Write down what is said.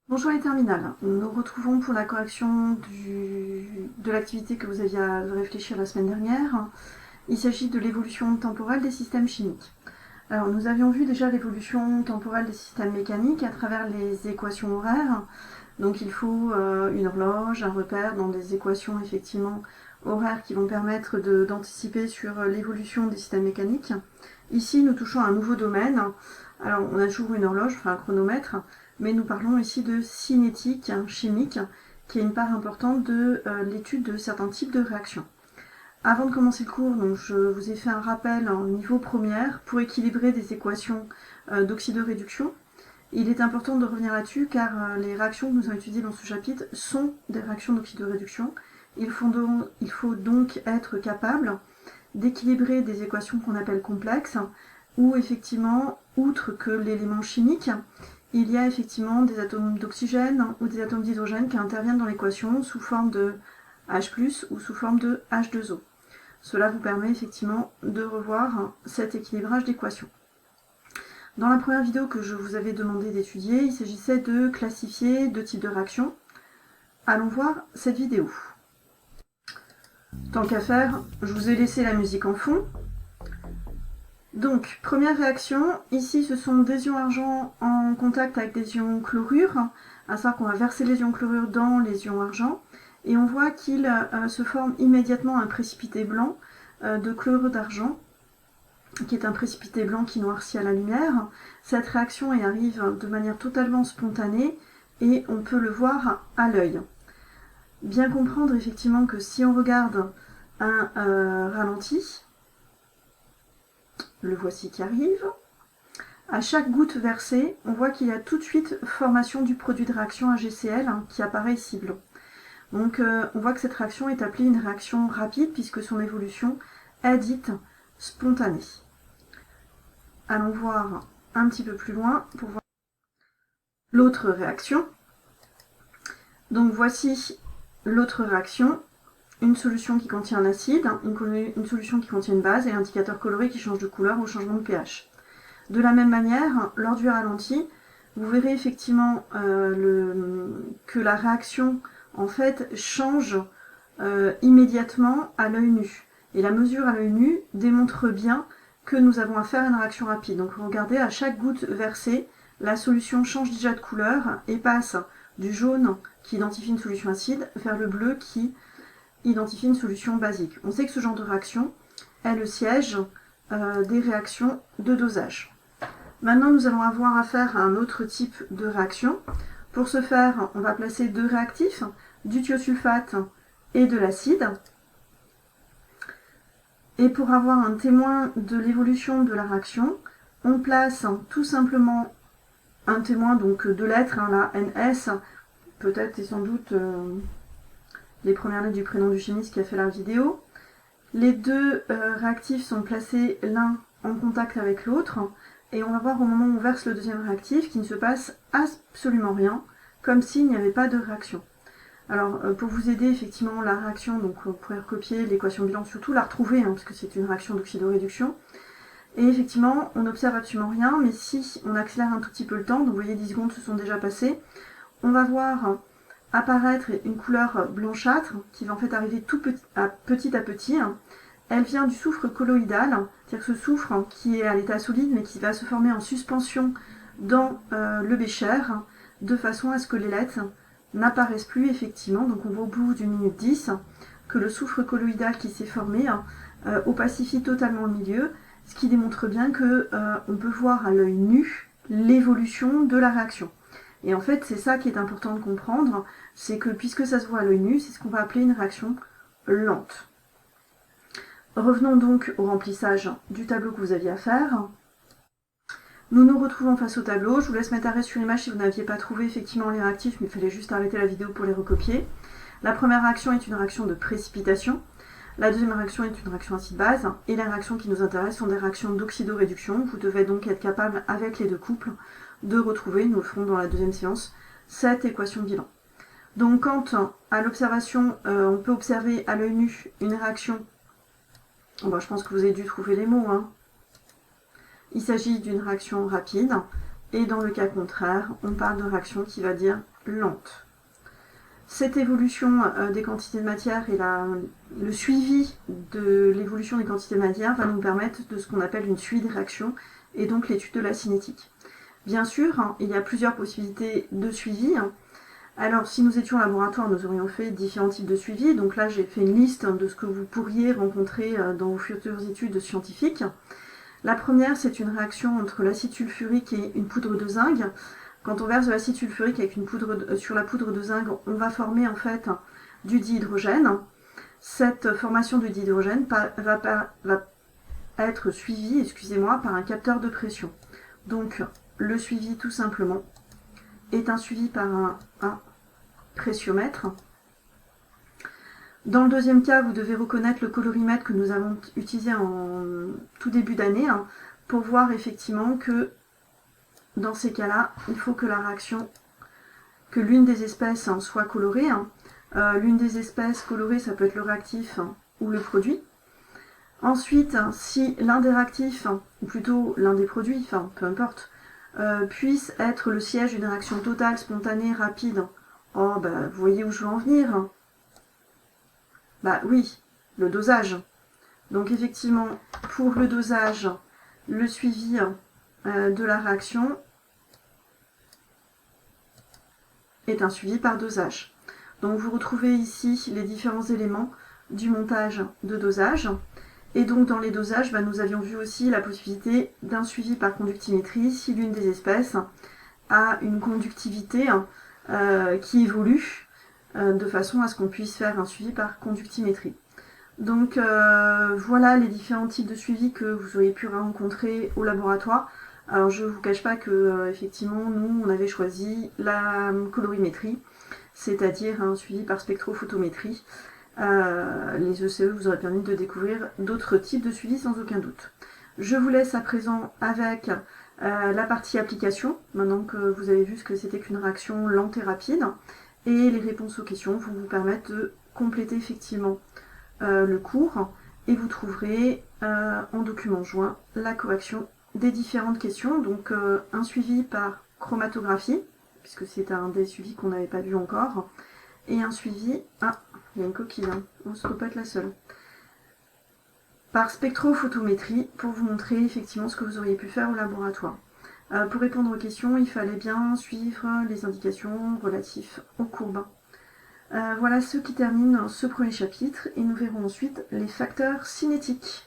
Bonjour les terminales, nous nous retrouvons pour la correction de l'activité que vous aviez à réfléchir la semaine dernière. Il s'agit de l'évolution temporelle des systèmes chimiques. Alors nous avions vu déjà l'évolution temporelle des systèmes mécaniques à travers les équations horaires. Donc il faut une horloge, un repère dans des équations effectivement horaires qui vont permettre d'anticiper sur l'évolution des systèmes mécaniques. Ici nous touchons à un nouveau domaine. Alors on a toujours une horloge, enfin un chronomètre, mais nous parlons ici de cinétique chimique, qui est une part importante de l'étude de certains types de réactions. Avant de commencer le cours, donc, je vous ai fait un rappel en niveau première pour équilibrer des équations d'oxydoréduction. Il est important de revenir là-dessus car les réactions que nous avons étudiées dans ce chapitre sont des réactions d'oxydoréduction. Il faut donc être capable d'équilibrer des équations qu'on appelle complexes, où effectivement, outre que l'élément chimique, il y a effectivement des atomes d'oxygène ou des atomes d'hydrogène qui interviennent dans l'équation sous forme de H+, ou sous forme de H2O. Cela vous permet effectivement de revoir cet équilibrage d'équations. Dans la première vidéo que je vous avais demandé d'étudier, il s'agissait de classifier deux types de réactions. Allons voir cette vidéo. Tant qu'à faire, je vous ai laissé la musique en fond. Donc, première réaction, ici ce sont des ions argent en contact avec des ions chlorure, à savoir qu'on va verser les ions chlorure dans les ions argent, et on voit qu'il se forme immédiatement un précipité blanc de chlorure d'argent, qui est un précipité blanc qui noircit à la lumière. Cette réaction arrive de manière totalement spontanée, et on peut le voir à l'œil. Bien comprendre effectivement que si on regarde un ralenti, le voici qui arrive. À chaque goutte versée, on voit qu'il y a tout de suite formation du produit de réaction AgCl qui apparaît ici blanc. Donc on voit que cette réaction est appelée une réaction rapide puisque son évolution est dite spontanée. Allons voir un petit peu plus loin pour voir l'autre réaction. Donc voici l'autre réaction. Une solution qui contient un acide, une solution qui contient une base et l'indicateur coloré qui change de couleur au changement de pH. De la même manière, lors du ralenti, vous verrez effectivement que la réaction en fait change immédiatement à l'œil nu. Et la mesure à l'œil nu démontre bien que nous avons affaire à une réaction rapide. Donc regardez, à chaque goutte versée, la solution change déjà de couleur et passe du jaune qui identifie une solution acide vers le bleu qui identifie une solution basique. On sait que ce genre de réaction est le siège des réactions de dosage. Maintenant, nous allons avoir affaire à un autre type de réaction. Pour ce faire, on va placer deux réactifs, du thiosulfate et de l'acide. Et pour avoir un témoin de l'évolution de la réaction, on place tout simplement un témoin donc de lettres, la NS, peut-être et sans doute les premières lettres du prénom du chimiste qui a fait la vidéo. Les deux réactifs sont placés l'un en contact avec l'autre, et on va voir au moment où on verse le deuxième réactif qu'il ne se passe absolument rien, comme s'il n'y avait pas de réaction. Alors pour vous aider effectivement la réaction, donc vous pourrez recopier l'équation bilan, surtout la retrouver, parce que c'est une réaction d'oxydoréduction. Et effectivement, on n'observe absolument rien, mais si on accélère un tout petit peu le temps, donc vous voyez 10 secondes se sont déjà passées, on va voir apparaître une couleur blanchâtre qui va en fait arriver petit à petit. Elle vient du soufre colloïdal, c'est-à-dire ce soufre qui est à l'état solide mais qui va se former en suspension dans le bécher, de façon à ce que les lettres n'apparaissent plus effectivement. Donc on voit au bout d'une minute 10 que le soufre colloïdal qui s'est formé opacifie totalement le milieu, ce qui démontre bien que on peut voir à l'œil nu l'évolution de la réaction. Et en fait, c'est ça qui est important de comprendre, c'est que puisque ça se voit à l'œil nu, c'est ce qu'on va appeler une réaction lente. Revenons donc au remplissage du tableau que vous aviez à faire. Nous nous retrouvons face au tableau. Je vous laisse mettre arrêt sur l'image si vous n'aviez pas trouvé effectivement les réactifs, mais il fallait juste arrêter la vidéo pour les recopier. La première réaction est une réaction de précipitation. La deuxième réaction est une réaction acide-base. Et les réactions qui nous intéressent sont des réactions d'oxydoréduction. Vous devez donc être capable, avec les deux couples, de retrouver, nous le ferons dans la deuxième séance, cette équation bilan. Donc quand à l'observation, on peut observer à l'œil nu une réaction, bon, je pense que vous avez dû trouver les mots, il s'agit d'une réaction rapide, et dans le cas contraire, on parle de réaction qui va dire lente. Cette évolution des quantités de matière et le suivi de l'évolution des quantités de matière va nous permettre de ce qu'on appelle une suite des réactions et donc l'étude de la cinétique. Bien sûr, il y a plusieurs possibilités de suivi. Alors, si nous étions au laboratoire, nous aurions fait différents types de suivi. Donc là, j'ai fait une liste de ce que vous pourriez rencontrer dans vos futures études scientifiques. La première, c'est une réaction entre l'acide sulfurique et une poudre de zinc. Quand on verse de l'acide sulfurique avec sur la poudre de zinc, on va former en fait du dihydrogène. Cette formation du dihydrogène va être suivie, par un capteur de pression. Donc, le suivi, tout simplement, est un suivi par un pressiomètre. Dans le deuxième cas, vous devez reconnaître le colorimètre que nous avons utilisé en tout début d'année pour voir effectivement que dans ces cas-là, il faut que que l'une des espèces soit colorée. L'une des espèces colorées, ça peut être le réactif ou le produit. Ensuite, si l'un des réactifs, ou plutôt l'un des produits, peu importe, puisse être le siège d'une réaction totale, spontanée, rapide, vous voyez où je veux en venir. Oui, le dosage. Donc effectivement, pour le dosage, le suivi de la réaction est un suivi par dosage. Donc vous retrouvez ici les différents éléments du montage de dosage. Et donc dans les dosages, nous avions vu aussi la possibilité d'un suivi par conductimétrie si l'une des espèces a une conductivité qui évolue de façon à ce qu'on puisse faire un suivi par conductimétrie. Donc voilà les différents types de suivi que vous auriez pu rencontrer au laboratoire. Alors je ne vous cache pas que effectivement nous on avait choisi la colorimétrie, c'est-à-dire un suivi par spectrophotométrie. Les ECE vous auraient permis de découvrir d'autres types de suivi sans aucun doute. Je vous laisse à présent avec la partie application, maintenant que vous avez vu ce que c'était qu'une réaction lente et rapide, et les réponses aux questions vont vous permettre de compléter effectivement le cours, et vous trouverez en document joint la correction des différentes questions, donc un suivi par chromatographie, puisque c'est un des suivis qu'on n'avait pas vu encore, et un suivi, il y a une coquille, on ne se peut pas être la seule, par spectrophotométrie, pour vous montrer effectivement ce que vous auriez pu faire au laboratoire. Pour répondre aux questions, il fallait bien suivre les indications relatives aux courbes. Voilà ce qui termine ce premier chapitre, et nous verrons ensuite les facteurs cinétiques.